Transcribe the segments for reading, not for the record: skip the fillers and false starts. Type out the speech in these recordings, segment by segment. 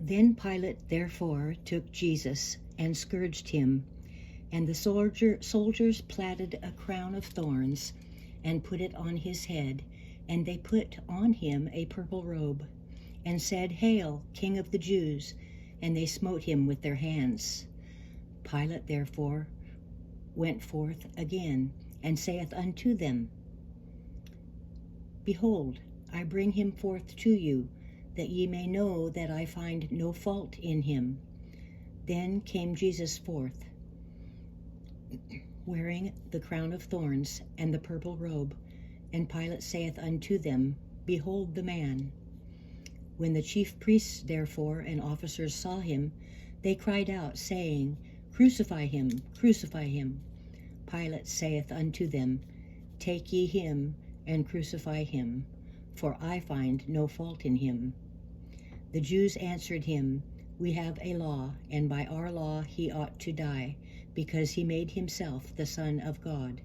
Then Pilate therefore took Jesus and scourged him, and the soldiers platted a crown of thorns and put it on his head, and they put on him a purple robe, and said, Hail, King of the Jews! And they smote him with their hands. Pilate therefore went forth again, and saith unto them, Behold, I bring him forth to you, that ye may know that I find no fault in him. Then came Jesus forth, wearing the crown of thorns and the purple robe, and Pilate saith unto them, Behold the man. When the chief priests therefore and officers saw him, they cried out, saying, Crucify him, crucify him. Pilate saith unto them, Take ye him, and crucify him, for I find no fault in him. The Jews answered him, We have a law, and by our law he ought to die, because he made himself the Son of God.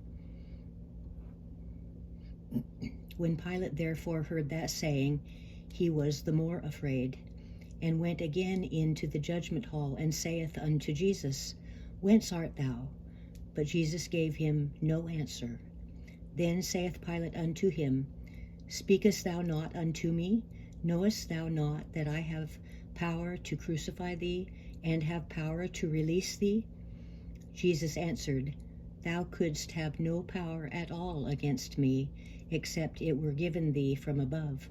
When Pilate therefore heard that saying, he was the more afraid, and went again into the judgment hall, and saith unto Jesus, Whence art thou? But Jesus gave him no answer. Then saith Pilate unto him, Speakest thou not unto me? Knowest thou not that I have power to crucify thee, and have power to release thee? Jesus answered, Thou couldst have no power at all against me, except it were given thee from above.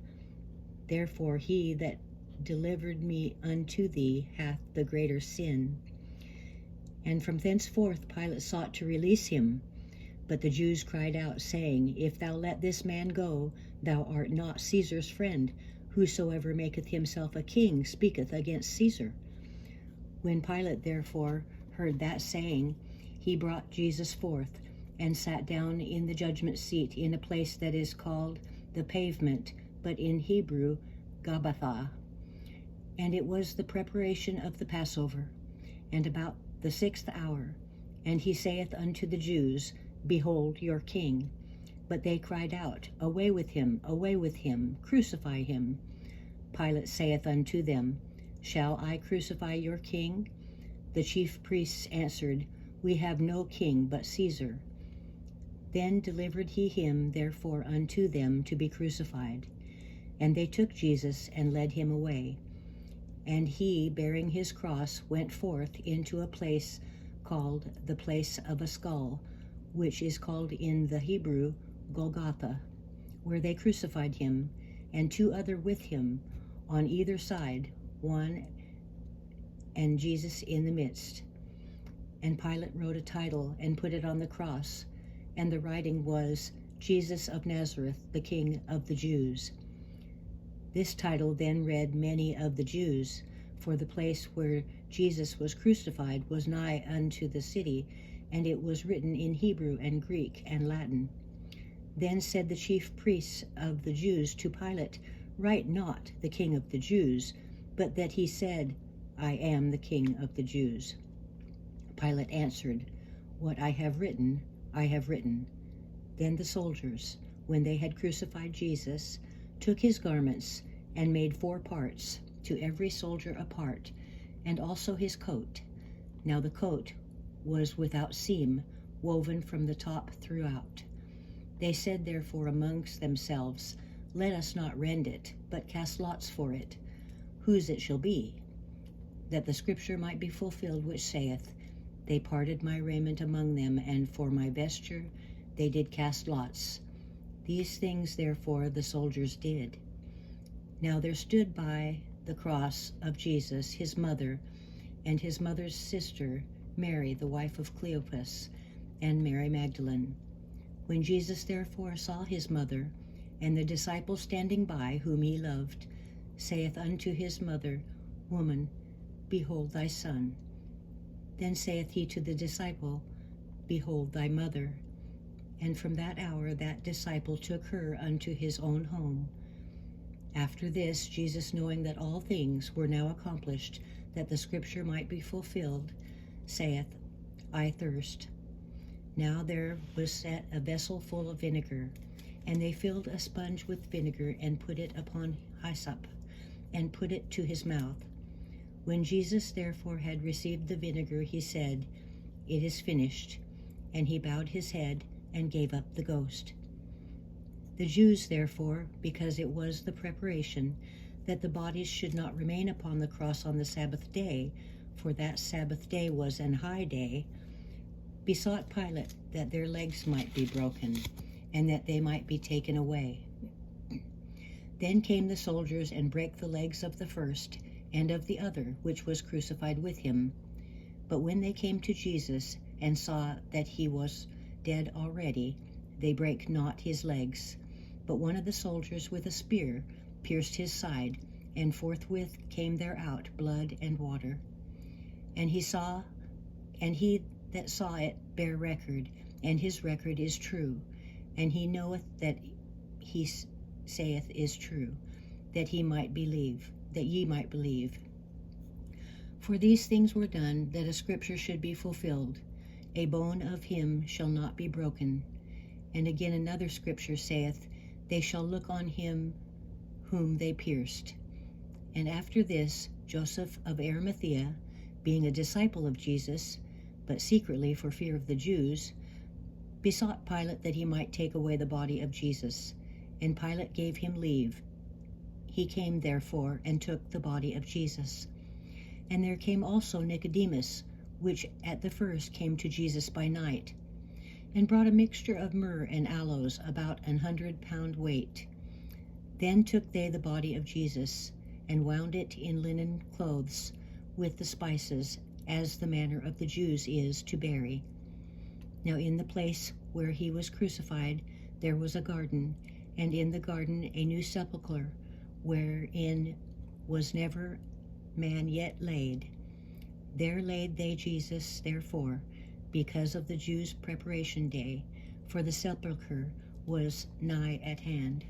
Therefore he that delivered me unto thee hath the greater sin. And from thenceforth Pilate sought to release him. But the Jews cried out, saying, If thou let this man go, thou art not Caesar's friend. Whosoever maketh himself a king speaketh against Caesar. When Pilate therefore heard that saying, he brought Jesus forth, and sat down in the judgment seat in a place that is called the Pavement, but in Hebrew, Gabbatha. And it was the preparation of the Passover, and about the 6th hour. And he saith unto the Jews, Behold your king. But they cried out, Away with him, crucify him. Pilate saith unto them, Shall I crucify your king? The chief priests answered, We have no king but Caesar. Then delivered he him therefore unto them to be crucified. And they took Jesus and led him away. And he, bearing his cross, went forth into a place called the place of a skull, which is called in the Hebrew Golgotha, where they crucified him, and two other with him on either side, one and Jesus in the midst. And Pilate wrote a title and put it on the cross, and the writing was, Jesus of Nazareth, the King of the Jews. This title then read many of the Jews, for the place where Jesus was crucified was nigh unto the city, and it was written in Hebrew and Greek and Latin. Then said the chief priests of the Jews to Pilate, Write not the King of the Jews, but that he said, I am the King of the Jews. Pilate answered, What I have written, I have written. Then the soldiers, when they had crucified Jesus, took his garments and made 4 parts, to every soldier a part, and also his coat. Now the coat was without seam, woven from the top throughout. They said therefore amongst themselves, Let us not rend it, but cast lots for it, whose it shall be, that the scripture might be fulfilled which saith, They parted my raiment among them, and for my vesture they did cast lots. These things therefore the soldiers did. Now there stood by the cross of Jesus his mother, and his mother's sister, Mary, the wife of Cleopas, and Mary Magdalene. When Jesus therefore saw his mother, and the disciple standing by, whom he loved, saith unto his mother, Woman, behold thy son. Then saith he to the disciple, Behold thy mother. And from that hour that disciple took her unto his own home. After this, Jesus, knowing that all things were now accomplished, that the scripture might be fulfilled, saith, I thirst. Now there was set a vessel full of vinegar, and they filled a sponge with vinegar, and put it upon hyssop, and put it to his mouth. When Jesus therefore had received the vinegar, he said, "It is finished." And he bowed his head and gave up the ghost. The Jews, therefore, because it was the preparation that the bodies should not remain upon the cross on the Sabbath day, for that Sabbath day was an high day, besought Pilate that their legs might be broken, and that they might be taken away. Then came the soldiers and brake the legs of the first and of the other, which was crucified with him. But when they came to Jesus and saw that he was dead already, they brake not his legs. But one of the soldiers with a spear pierced his side, and forthwith came there out blood and water. And he that saw it bare record, and his record is true, and he knoweth that he saith is true, that ye might believe. For these things were done, that a scripture should be fulfilled, a bone of him shall not be broken. And again another scripture saith, they shall look on him whom they pierced. And after this, Joseph of Arimathea, being a disciple of Jesus, but secretly for fear of the Jews, besought Pilate that he might take away the body of Jesus. And Pilate gave him leave. He came therefore and took the body of Jesus. And there came also Nicodemus, which at the first came to Jesus by night, and brought a mixture of myrrh and aloes, about 100 pound weight. Then took they the body of Jesus, and wound it in linen clothes, with the spices, as the manner of the Jews is to bury. Now in the place where he was crucified there was a garden, and in the garden a new sepulchre, wherein was never man yet laid. There laid they Jesus, therefore, because of the Jews' preparation day, for the sepulchre was nigh at hand.